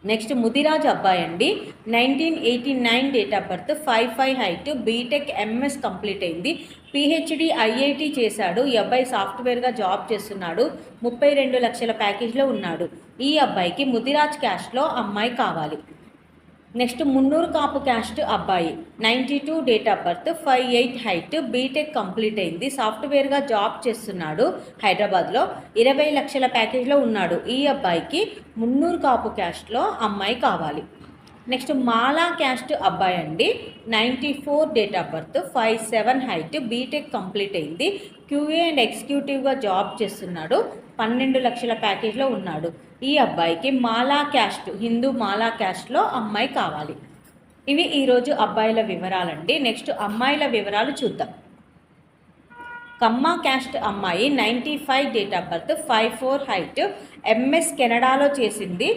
Next Mudiraj అబ్బాయి అండి, 1989 date of birth, 5'5" height, BTech MS complete అయింది, పిహెచ్డి ఐఐటి చేశాడు. ఈ అబ్బాయి సాఫ్ట్వేర్గా జాబ్ చేస్తున్నాడు, 32 లక్షల ప్యాకేజ్లో ఉన్నాడు. ఈ అబ్బాయికి ముదిరాజ్ క్యాస్ట్లో అమ్మాయి కావాలి. నెక్స్ట్ మున్నూరు కాపు క్యాస్ట్ అబ్బాయి, 92 date of birth, 5'8" height, BTech complete అయింది, సాఫ్ట్వేర్గా జాబ్ చేస్తున్నాడు హైదరాబాద్లో, 20 లక్షల ప్యాకేజ్లో ఉన్నాడు. ఈ అబ్బాయికి మున్నూరు కాపు క్యాస్ట్లో అమ్మాయి కావాలి. నెక్స్ట్ మాలా క్యాస్ట్ అబ్బాయి అండి, 94 date of birth, 5'7" height, BTech complete అయింది, క్యూఏ అండ్ ఎగ్జిక్యూటివ్గా జాబ్ చేస్తున్నాడు, 12 లక్షల ప్యాకేజ్లో ఉన్నాడు. ఈ అబ్బాయికి మాలా క్యాస్ట్, హిందూ మాలా క్యాస్ట్లో అమ్మాయి కావాలి. ఇవి ఈరోజు అబ్బాయిల వివరాలండి. నెక్స్ట్ అమ్మాయిల వివరాలు చూద్దాం. కమ్మ క్యాస్ట్ అమ్మాయి, 95 date of birth, 5'4" height, MS కెనడాలో చేసింది,